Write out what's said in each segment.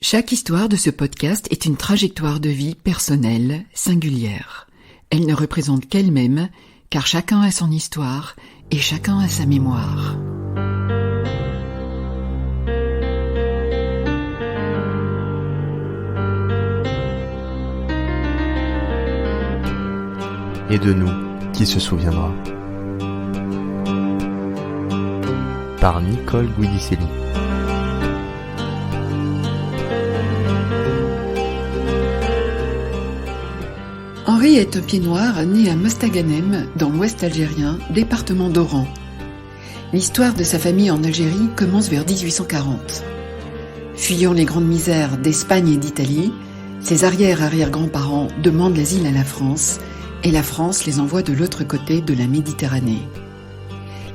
Chaque histoire de ce podcast est une trajectoire de vie personnelle, singulière. Elle ne représente qu'elle-même, car chacun a son histoire et chacun a sa mémoire. Et de nous, qui se souviendra? Par Nicole Guidicelli. Henri est un Pied-Noir né à Mostaganem, dans l'ouest algérien, département d'Oran. L'histoire de sa famille en Algérie commence vers 1840. Fuyant les grandes misères d'Espagne et d'Italie, ses arrière-arrière-grands-parents demandent l'asile à la France, et la France les envoie de l'autre côté de la Méditerranée.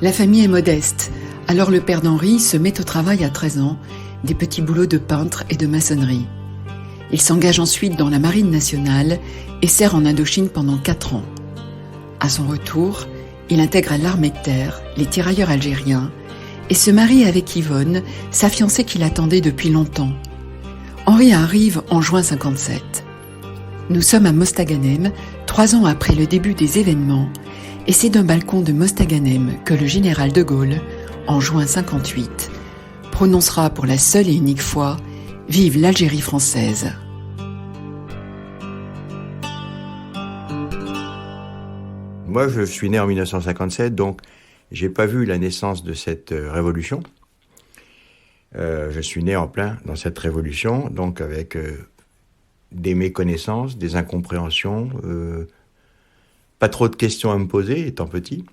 La famille est modeste, alors le père d'Henri se met au travail à 13 ans, des petits boulots de peintre et de maçonnerie. Il s'engage ensuite dans la marine nationale et sert en Indochine pendant 4 ans. À son retour, il intègre l'armée de terre, les tirailleurs algériens, et se marie avec Yvonne, sa fiancée qu'il attendait depuis longtemps. Henri arrive en juin 57. Nous sommes à Mostaganem, 3 ans après le début des événements, et c'est d'un balcon de Mostaganem que le général de Gaulle, en juin 58, prononcera pour la seule et unique fois « Vive l'Algérie française ». Moi, je suis né en 1957, donc j'ai pas vu la naissance de cette révolution. Je suis né en plein dans cette révolution, donc avec des méconnaissances, des incompréhensions, pas trop de questions à me poser étant petit.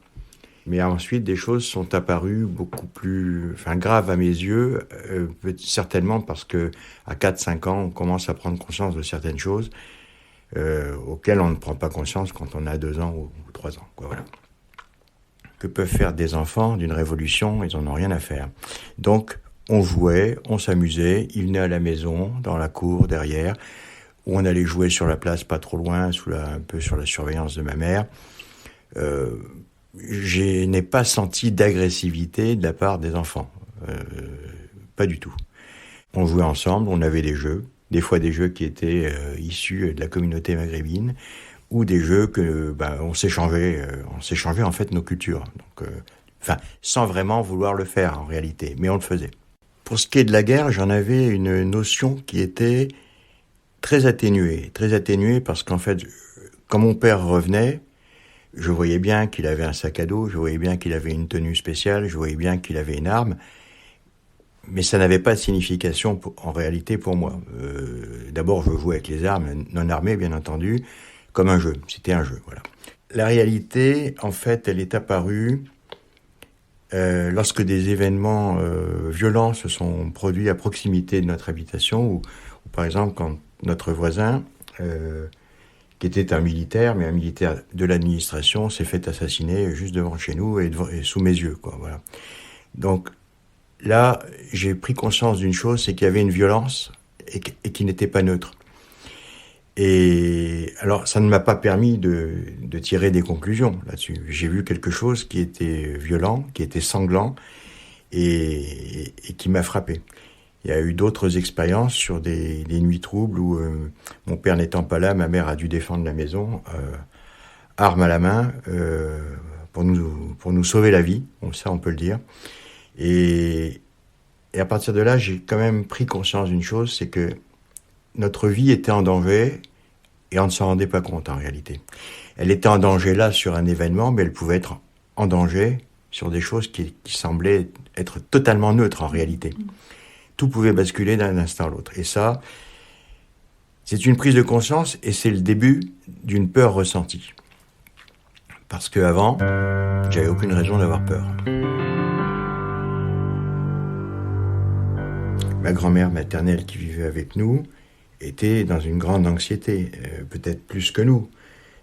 Mais ensuite, des choses sont apparues beaucoup plus graves à mes yeux, certainement parce que à 4-5 ans, on commence à prendre conscience de certaines choses auxquelles on ne prend pas conscience quand on a 2 ans ou 3 ans. Voilà. Que peuvent faire des enfants d'une révolution? Ils n'en ont rien à faire. Donc, on jouait, on s'amusait, ils venaient à la maison, dans la cour, derrière, où on allait jouer sur la place pas trop loin, un peu sur la surveillance de ma mère. Je n'ai pas senti d'agressivité de la part des enfants. Pas du tout. On jouait ensemble, on avait des jeux, des fois des jeux qui étaient issus de la communauté maghrébine, ou des jeux que on s'échangeait en fait nos cultures. Donc, sans vraiment vouloir le faire en réalité, mais on le faisait. Pour ce qui est de la guerre, j'en avais une notion qui était très atténuée parce qu'en fait, quand mon père revenait, je voyais bien qu'il avait un sac à dos, je voyais bien qu'il avait une tenue spéciale, je voyais bien qu'il avait une arme, mais ça n'avait pas de signification en réalité pour moi. D'abord, je jouais avec les armes non armées, bien entendu, comme un jeu. C'était un jeu, voilà. La réalité, en fait, elle est apparue lorsque des événements violents se sont produits à proximité de notre habitation, ou par exemple, quand notre voisin, qui était un militaire de l'administration, s'est fait assassiner juste devant chez nous et sous mes yeux, quoi, voilà. Donc, là, j'ai pris conscience d'une chose, c'est qu'il y avait une violence et qui n'était pas neutre. Et alors, ça ne m'a pas permis de tirer des conclusions là-dessus. J'ai vu quelque chose qui était violent, qui était sanglant et qui m'a frappé. Il y a eu d'autres expériences sur des nuits troubles où mon père n'étant pas là, ma mère a dû défendre la maison, arme à la main, pour nous sauver la vie, ça on peut le dire. Et à partir de là, j'ai quand même pris conscience d'une chose, c'est que notre vie était en danger et on ne s'en rendait pas compte en réalité. Elle était en danger là sur un événement, mais elle pouvait être en danger sur des choses qui semblaient être totalement neutres en réalité. Tout pouvait basculer d'un instant à l'autre. Et ça, c'est une prise de conscience et c'est le début d'une peur ressentie. Parce qu'avant, j'avais aucune raison d'avoir peur. Ma grand-mère maternelle qui vivait avec nous était dans une grande anxiété, peut-être plus que nous.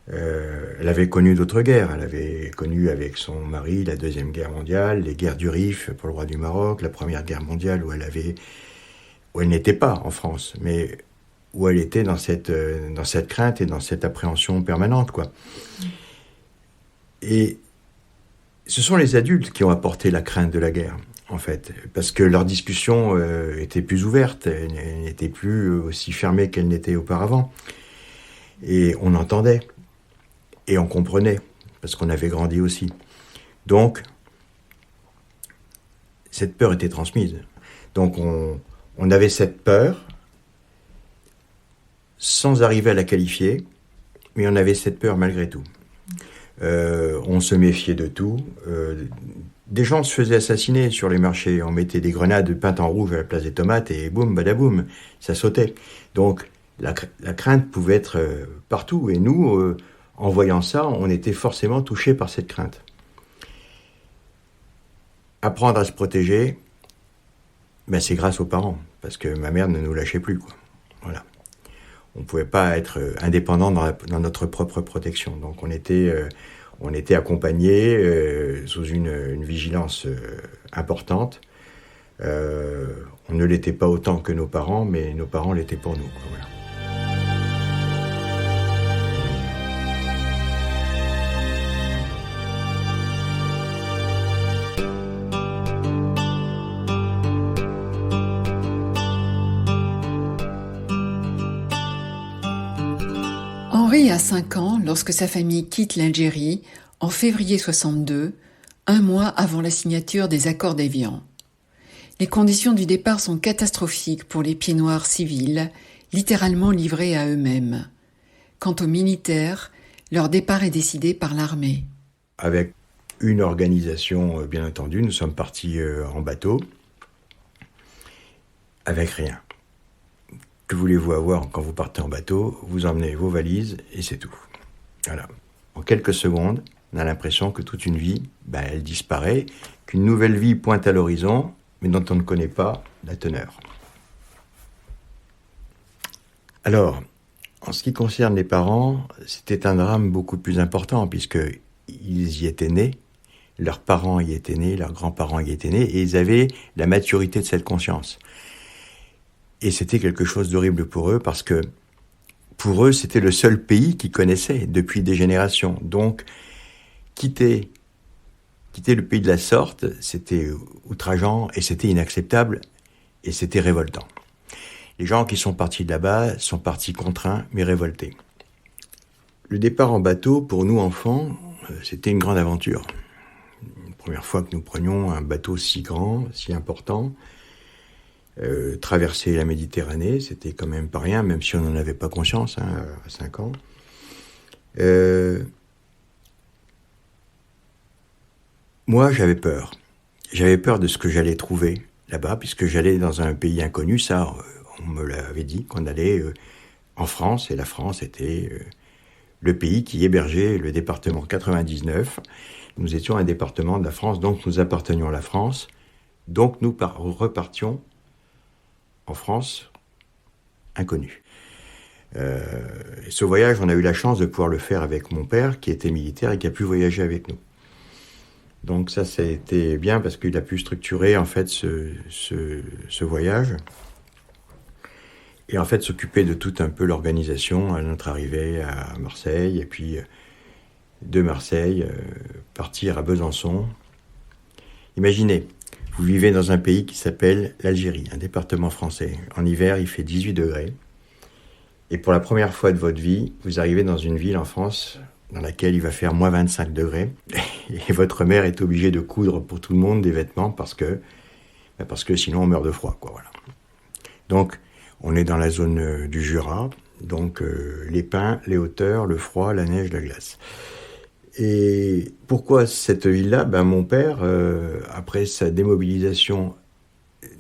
Elle avait connu d'autres guerres. Elle avait connu avec son mari la Deuxième Guerre mondiale, les guerres du Rif pour le roi du Maroc, la Première Guerre mondiale où elle n'était pas en France, mais où elle était dans cette crainte et dans cette appréhension permanente, quoi. Et ce sont les adultes qui ont apporté la crainte de la guerre. en fait, parce que leur discussion était plus ouverte, elle n'était plus aussi fermée qu'elle n'était auparavant. Et on entendait, et on comprenait, parce qu'on avait grandi aussi. Donc, cette peur était transmise. Donc, on avait cette peur, sans arriver à la qualifier, mais on avait cette peur malgré tout. On se méfiait de tout. Des gens se faisaient assassiner sur les marchés. On mettait des grenades peintes en rouge à la place des tomates et boum, badaboum, ça sautait. Donc la crainte pouvait être partout. Et nous, en voyant ça, on était forcément touchés par cette crainte. Apprendre à se protéger, ben c'est grâce aux parents. Parce que ma mère ne nous lâchait plus, quoi. Voilà. On ne pouvait pas être indépendant dans notre propre protection. Donc on était accompagnés sous une vigilance importante. On ne l'était pas autant que nos parents, mais nos parents l'étaient pour nous, quoi, voilà. Henri a 5 ans lorsque sa famille quitte l'Algérie en février 62, un mois avant la signature des accords d'Évian. Les conditions du départ sont catastrophiques pour les pieds-noirs civils, littéralement livrés à eux-mêmes. Quant aux militaires, leur départ est décidé par l'armée. Avec une organisation, bien entendu, nous sommes partis en bateau, avec rien. Que voulez-vous avoir quand vous partez en bateau? Vous emmenez vos valises et c'est tout. Voilà. En quelques secondes, on a l'impression que toute une vie, elle disparaît, qu'une nouvelle vie pointe à l'horizon, mais dont on ne connaît pas la teneur. Alors, en ce qui concerne les parents, c'était un drame beaucoup plus important, puisqu'ils y étaient nés, leurs parents y étaient nés, leurs grands-parents y étaient nés, et ils avaient la maturité de cette conscience. Et c'était quelque chose d'horrible pour eux, parce que pour eux, c'était le seul pays qu'ils connaissaient depuis des générations. Donc, quitter le pays de la sorte, c'était outrageant, et c'était inacceptable, et c'était révoltant. Les gens qui sont partis de là-bas sont partis contraints, mais révoltés. Le départ en bateau, pour nous enfants, c'était une grande aventure. La première fois que nous prenions un bateau si grand, si important, traverser la Méditerranée, c'était quand même pas rien, même si on n'en avait pas conscience, à 5 ans. Moi, j'avais peur. J'avais peur de ce que j'allais trouver là-bas, puisque j'allais dans un pays inconnu. Ça, on me l'avait dit, qu'on allait en France, et la France était le pays qui hébergeait le département 99. Nous étions un département de la France, donc nous appartenions à la France. Donc nous repartions en France, inconnu. Ce voyage, on a eu la chance de pouvoir le faire avec mon père, qui était militaire et qui a pu voyager avec nous. Donc ça a été bien, parce qu'il a pu structurer en fait ce voyage, et en fait s'occuper de tout un peu l'organisation à notre arrivée à Marseille, et puis de Marseille, partir à Besançon. Imaginez, vous vivez dans un pays qui s'appelle l'Algérie, un département français. En hiver, il fait 18 degrés. Et pour la première fois de votre vie, vous arrivez dans une ville en France dans laquelle il va faire moins 25 degrés. Et votre mère est obligée de coudre pour tout le monde des vêtements parce que sinon on meurt de froid, quoi, voilà. Donc, on est dans la zone du Jura. Donc, les pins, les hauteurs, le froid, la neige, la glace. Et pourquoi cette ville-là? Mon père, après sa démobilisation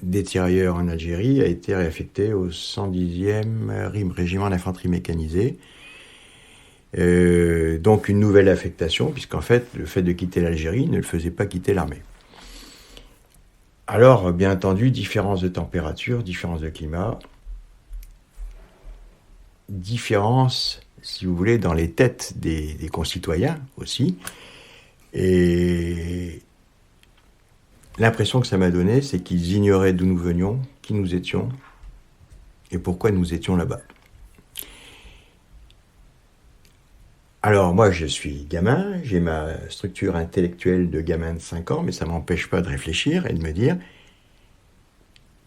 des tirailleurs en Algérie, a été réaffecté au 110e RIM, Régiment d'infanterie mécanisée. Donc une nouvelle affectation, puisqu'en fait, le fait de quitter l'Algérie ne le faisait pas quitter l'armée. Alors, bien entendu, différence de température, différence de climat, différence, si vous voulez, dans les têtes des concitoyens aussi. Et l'impression que ça m'a donné, c'est qu'ils ignoraient d'où nous venions, qui nous étions et pourquoi nous étions là-bas. Alors moi je suis gamin, j'ai ma structure intellectuelle de gamin de 5 ans, mais ça ne m'empêche pas de réfléchir et de me dire,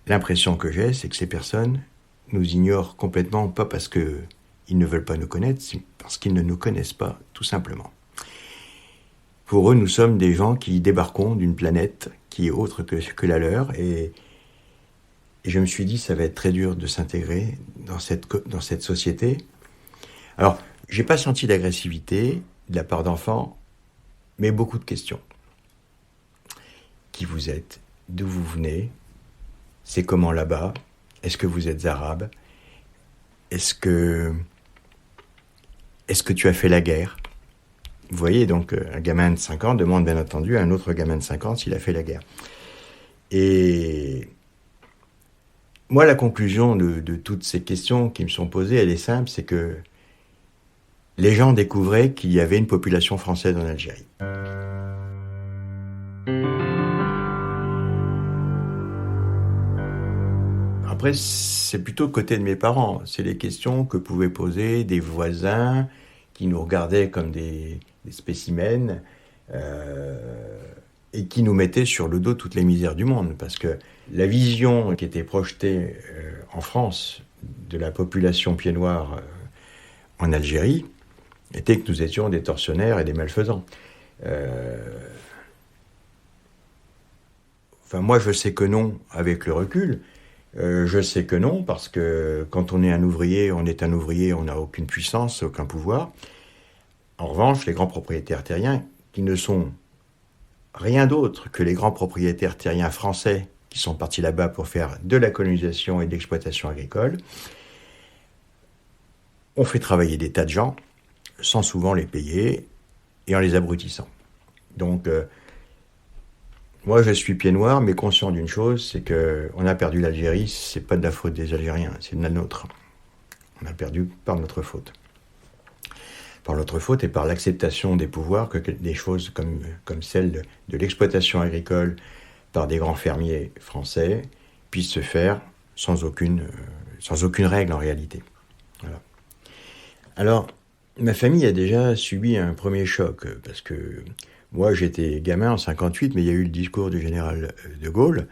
l'impression que j'ai, c'est que ces personnes nous ignorent complètement, pas parce qu'ils ne veulent pas nous connaître, c'est parce qu'ils ne nous connaissent pas, tout simplement. Pour eux, nous sommes des gens qui débarquons d'une planète qui est autre que la leur, et je me suis dit, ça va être très dur de s'intégrer dans cette société. Alors, j'ai pas senti d'agressivité de la part d'enfants, mais beaucoup de questions. Qui vous êtes? D'où vous venez? C'est comment là-bas? Est-ce que vous êtes arabe? Est-ce que tu as fait la guerre? Vous voyez, donc un gamin de 5 ans demande bien entendu à un autre gamin de 5 ans s'il a fait la guerre. Et moi, la conclusion de toutes ces questions qui me sont posées, elle est simple, c'est que les gens découvraient qu'il y avait une population française en Algérie. Après, c'est plutôt côté de mes parents. C'est les questions que pouvaient poser des voisins qui nous regardaient comme des spécimens et qui nous mettaient sur le dos toutes les misères du monde. Parce que la vision qui était projetée en France de la population pied-noir en Algérie était que nous étions des tortionnaires et des malfaisants. Moi, je sais que non, avec le recul. Je sais que non, parce que quand on est un ouvrier, on n'a aucune puissance, aucun pouvoir. En revanche, les grands propriétaires terriens, qui ne sont rien d'autre que les grands propriétaires terriens français qui sont partis là-bas pour faire de la colonisation et de l'exploitation agricole, ont fait travailler des tas de gens, sans souvent les payer, et en les abrutissant. Donc, moi je suis pied-noir, mais conscient d'une chose, c'est qu'on a perdu l'Algérie, c'est pas de la faute des Algériens, c'est de la nôtre. On a perdu par notre faute. Par notre faute et par l'acceptation des pouvoirs que des choses comme celle de l'exploitation agricole par des grands fermiers français puissent se faire sans aucune règle en réalité. Voilà. Alors, ma famille a déjà subi un premier choc, parce que moi j'étais gamin en 58, mais il y a eu le discours du général de Gaulle.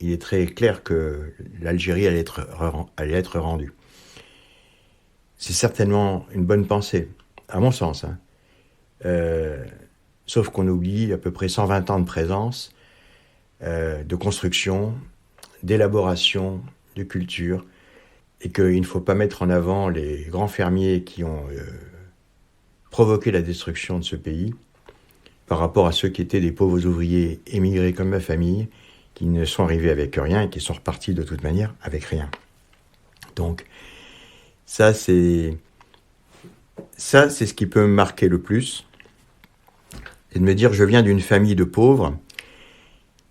Il est très clair que l'Algérie allait être rendue. C'est certainement une bonne pensée, à mon sens. Sauf qu'on oublie à peu près 120 ans de présence, de construction, d'élaboration, de culture, et qu'il ne faut pas mettre en avant les grands fermiers qui ont provoqué la destruction de ce pays par rapport à ceux qui étaient des pauvres ouvriers émigrés comme ma famille, qui ne sont arrivés avec rien et qui sont repartis de toute manière avec rien. Donc, ça c'est ce qui peut me marquer le plus, c'est de me dire je viens d'une famille de pauvres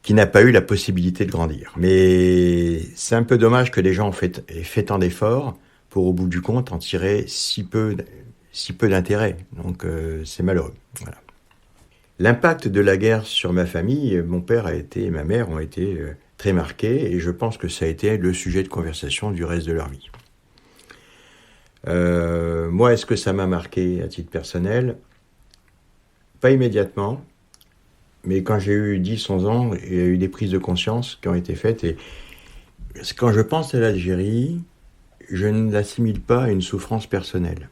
qui n'a pas eu la possibilité de grandir. Mais c'est un peu dommage que les gens aient fait tant d'efforts pour, au bout du compte, en tirer si peu d'intérêt. Donc c'est malheureux. Voilà. L'impact de la guerre sur ma famille, mon père et ma mère ont été très marqués, et je pense que ça a été le sujet de conversation du reste de leur vie. Moi, est-ce que ça m'a marqué à titre personnel? Pas immédiatement. Mais quand j'ai eu 10-11 ans, il y a eu des prises de conscience qui ont été faites. Et quand je pense à l'Algérie, je ne l'assimile pas à une souffrance personnelle.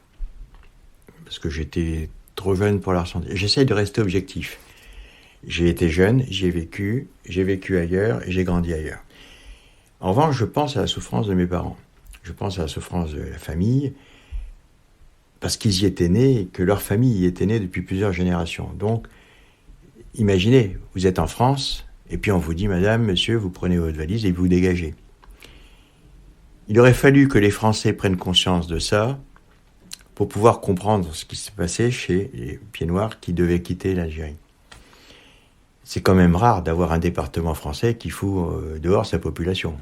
Parce que j'étais trop jeune pour la ressentir. J'essaye de rester objectif. J'ai été jeune, j'ai vécu ailleurs et j'ai grandi ailleurs. En revanche, je pense à la souffrance de mes parents. Je pense à la souffrance de la famille, parce qu'ils y étaient nés et que leur famille y était née depuis plusieurs générations. Donc, imaginez, vous êtes en France, et puis on vous dit, madame, monsieur, vous prenez votre valise et vous dégagez. Il aurait fallu que les Français prennent conscience de ça pour pouvoir comprendre ce qui s'est passé chez les Pieds-Noirs qui devaient quitter l'Algérie. C'est quand même rare d'avoir un département français qui fout dehors sa population,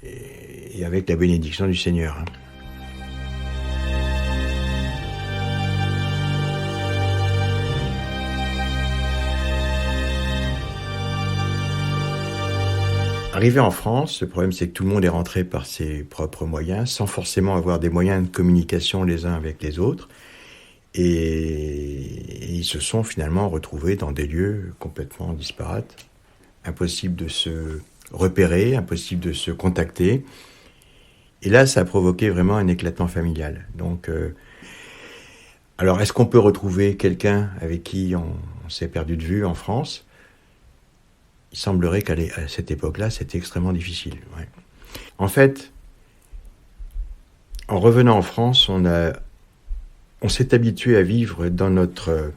et avec la bénédiction du Seigneur. Arrivé en France, le problème c'est que tout le monde est rentré par ses propres moyens, sans forcément avoir des moyens de communication les uns avec les autres. Et ils se sont finalement retrouvés dans des lieux complètement disparates. Impossible de se repérer, impossible de se contacter. Et là, ça a provoqué vraiment un éclatement familial. Donc, alors, est-ce qu'on peut retrouver quelqu'un avec qui on s'est perdu de vue en France ? Il semblerait qu'à cette époque-là, c'était extrêmement difficile. Ouais. En fait, en revenant en France, on s'est habitué à vivre dans notre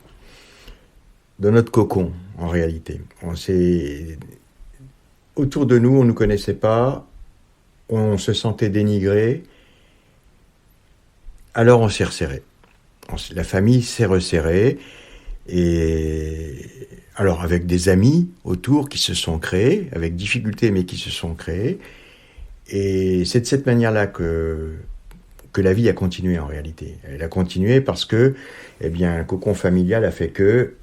cocon, en réalité. Autour de nous, on ne nous connaissait pas, on se sentait dénigré, alors on s'est resserré. La famille s'est resserrée, et alors avec des amis autour qui se sont créés, avec difficulté mais qui se sont créés, et c'est de cette manière-là que la vie a continué en réalité. Elle a continué parce que, le cocon familial a fait que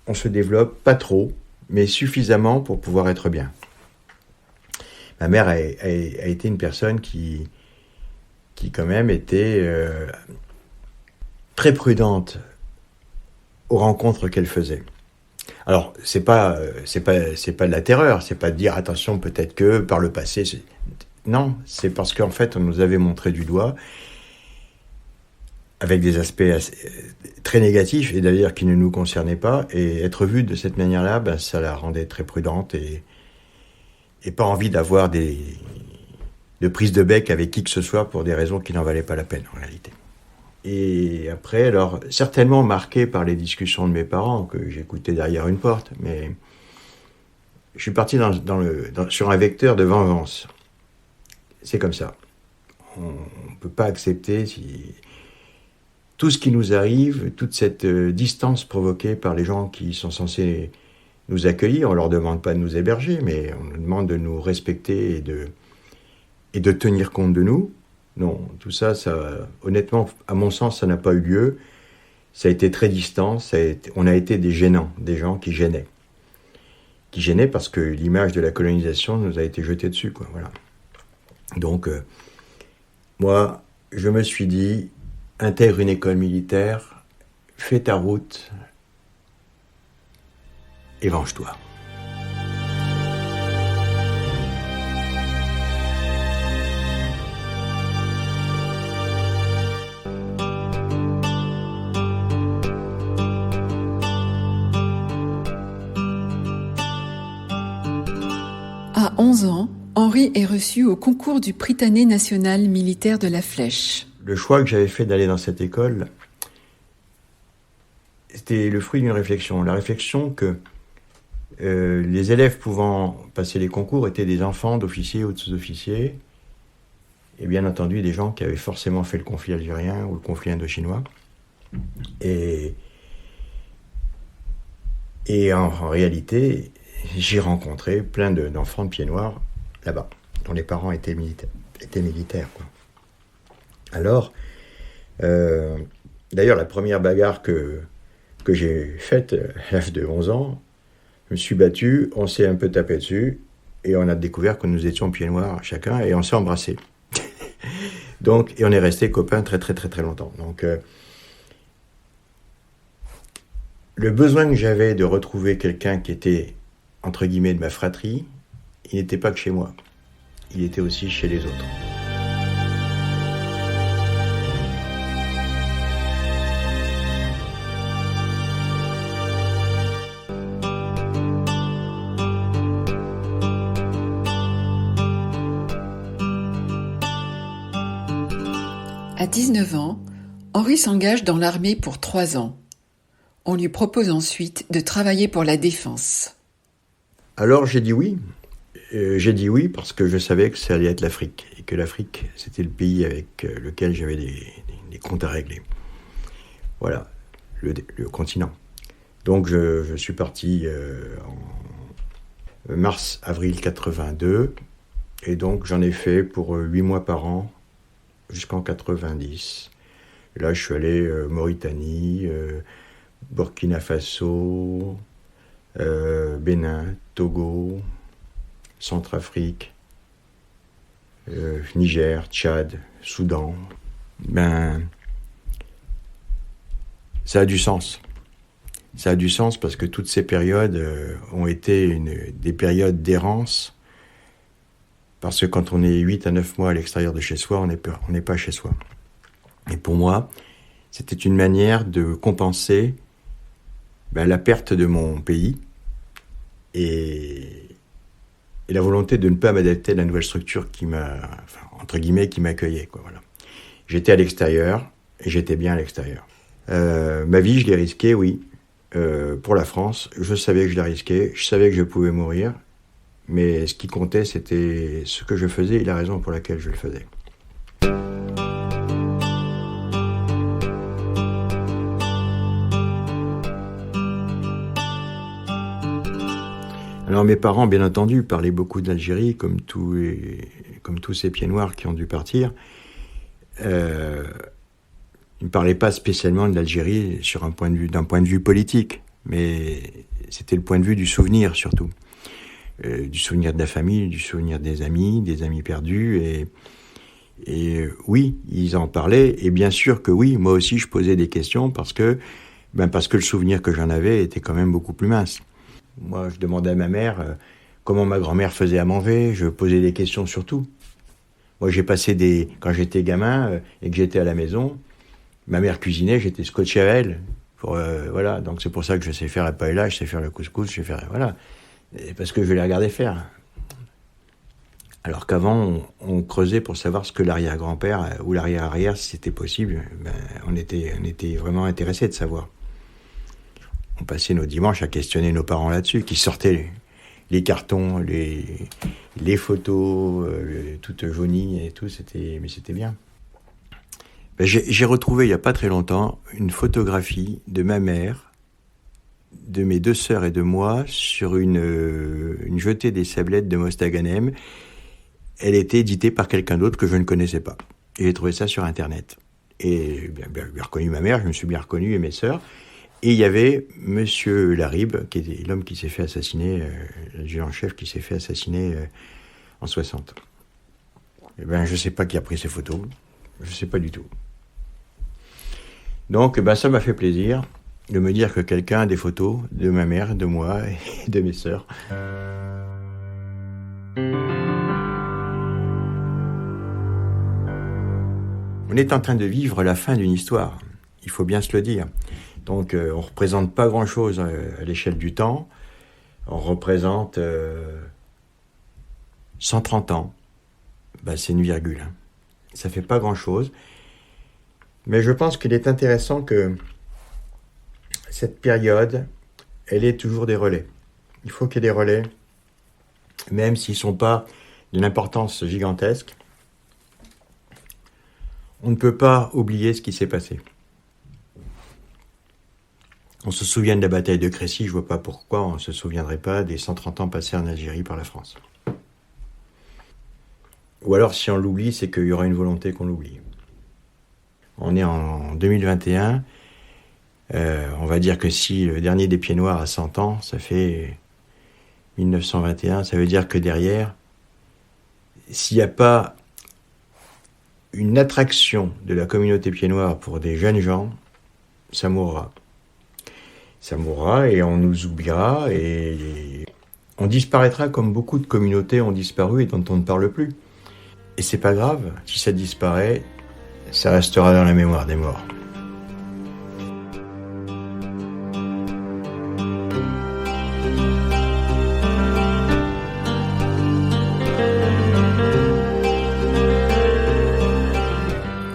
on se développe pas trop, mais suffisamment pour pouvoir être bien. Ma mère a été une personne qui quand même était très prudente aux rencontres qu'elle faisait. Alors, c'est pas de la terreur, c'est pas de dire attention, peut-être que par le passé. Non, c'est parce qu'en fait, on nous avait montré du doigt avec des aspects très négatifs et d'ailleurs qui ne nous concernaient pas. Et être vue de cette manière-là, ça la rendait très prudente et pas envie d'avoir de prise de bec avec qui que ce soit pour des raisons qui n'en valaient pas la peine en réalité. Et après, alors, certainement marqué par les discussions de mes parents que j'écoutais derrière une porte, mais je suis parti sur un vecteur de vengeance. C'est comme ça. On ne peut pas accepter tout ce qui nous arrive, toute cette distance provoquée par les gens qui sont censés nous accueillir. On ne leur demande pas de nous héberger, mais on nous demande de nous respecter et de tenir compte de nous. Non, tout ça, honnêtement, à mon sens, ça n'a pas eu lieu. Ça a été très distant. On a été des gênants, des gens qui gênaient. Qui gênaient parce que l'image de la colonisation nous a été jetée dessus, quoi. Voilà. Donc, moi, je me suis dit, intègre une école militaire, fais ta route et venge-toi. À 11 ans, Henri est reçu au concours du Prytanée national militaire de la Flèche. Le choix que j'avais fait d'aller dans cette école, c'était le fruit d'une réflexion. La réflexion que les élèves pouvant passer les concours étaient des enfants d'officiers ou de sous-officiers, et bien entendu des gens qui avaient forcément fait le conflit algérien ou le conflit indochinois. Et en réalité, j'ai rencontré plein d'enfants de pieds noirs là-bas, dont les parents étaient militaires, quoi. Alors, d'ailleurs, la première bagarre que j'ai faite à l'âge de 11 ans, je me suis battu, on s'est un peu tapé dessus, et on a découvert que nous étions pieds noirs chacun, et on s'est embrassés. Donc, et on est restés copains très très très très longtemps. Donc, le besoin que j'avais de retrouver quelqu'un qui était, entre guillemets, de ma fratrie, il n'était pas que chez moi. Il était aussi chez les autres. À 19 ans, Henri s'engage dans l'armée pour 3 ans. On lui propose ensuite de travailler pour la défense. Alors j'ai dit oui. J'ai dit oui parce que je savais que ça allait être l'Afrique. Et que l'Afrique, c'était le pays avec lequel j'avais des comptes à régler. Voilà, le continent. Donc je suis parti en mars-avril 82. Et donc j'en ai fait pour 8 mois par an jusqu'en 90. Et là je suis allé Mauritanie, Burkina Faso, Bénin, Togo, Centrafrique, Niger, Tchad, Soudan. Ça a du sens. Ça a du sens parce que toutes ces périodes ont été des périodes d'errance. Parce que quand on est 8 à 9 mois à l'extérieur de chez soi, on n'est pas chez soi. Et pour moi, c'était une manière de compenser la perte de mon pays et la volonté de ne pas m'adapter à la nouvelle structure qui m'accueillait, quoi, voilà. J'étais à l'extérieur et j'étais bien à l'extérieur. Ma vie, je l'ai risquée, oui, pour la France. Je savais que je la risquais, je savais que je pouvais mourir, mais ce qui comptait, c'était ce que je faisais et la raison pour laquelle je le faisais. Alors mes parents, bien entendu, parlaient beaucoup de l'Algérie, comme tous ces pieds noirs qui ont dû partir. Ils ne parlaient pas spécialement de l'Algérie d'un point de vue politique, mais c'était le point de vue du souvenir surtout. Du souvenir de la famille, du souvenir des amis perdus. Et oui, ils en parlaient. Et bien sûr que oui, moi aussi je posais des questions parce que le souvenir que j'en avais était quand même beaucoup plus mince. Moi, je demandais à ma mère comment ma grand-mère faisait à manger. Je posais des questions sur tout. Moi, quand j'étais gamin et que j'étais à la maison, ma mère cuisinait, j'étais scotché à elle. Voilà. Donc c'est pour ça que je sais faire la paella, je sais faire le couscous, je sais faire voilà. Et parce que je les regardais faire. Alors qu'avant, on creusait pour savoir ce que l'arrière-grand-père ou l'arrière-arrière, si c'était possible. On était vraiment intéressés de savoir. On passait nos dimanches à questionner nos parents là-dessus, qui sortaient les cartons, les photos, toutes jaunies et tout, mais c'était bien. J'ai retrouvé il n'y a pas très longtemps une photographie de ma mère, de mes 2 sœurs et de moi sur une jetée des sablettes de Mostaganem. Elle était éditée par quelqu'un d'autre que je ne connaissais pas. Et j'ai trouvé ça sur Internet. Et j'ai reconnu ma mère, je me suis bien reconnu, et mes sœurs. Et il y avait Monsieur Larib, qui était l'homme qui s'est fait assassiner, l'adjudant-chef qui s'est fait assassiner en 60. Je ne sais pas qui a pris ces photos. Je ne sais pas du tout. Donc, ça m'a fait plaisir de me dire que quelqu'un a des photos de ma mère, de moi et de mes sœurs. On est en train de vivre la fin d'une histoire, il faut bien se le dire. Donc on ne représente pas grand-chose à l'échelle du temps, on représente 130 ans, c'est une virgule, hein. Ça ne fait pas grand-chose, mais je pense qu'il est intéressant que cette période, elle ait toujours des relais. Il faut qu'il y ait des relais, même s'ils ne sont pas d'une importance gigantesque. On ne peut pas oublier ce qui s'est passé. On se souvient de la bataille de Crécy, je ne vois pas pourquoi on ne se souviendrait pas des 130 ans passés en Algérie par la France. Ou alors, si on l'oublie, c'est qu'il y aura une volonté qu'on l'oublie. On est en 2021, on va dire que si le dernier des Pieds Noirs a 100 ans, ça fait 1921, ça veut dire que derrière, s'il n'y a pas une attraction de la communauté Pieds Noirs pour des jeunes gens, ça mourra. Ça mourra et on nous oubliera et on disparaîtra comme beaucoup de communautés ont disparu et dont on ne parle plus. Et c'est pas grave, si ça disparaît, ça restera dans la mémoire des morts.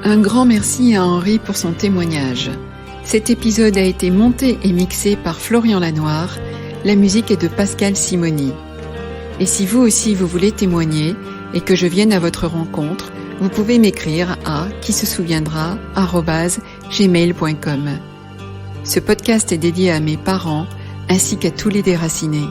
Un grand merci à Henri pour son témoignage. Cet épisode a été monté et mixé par Florian Lanoir. La musique est de Pascal Simoni. Et si vous aussi vous voulez témoigner et que je vienne à votre rencontre, vous pouvez m'écrire à quisesoutiendra@gmail.com. Ce podcast est dédié à mes parents ainsi qu'à tous les déracinés.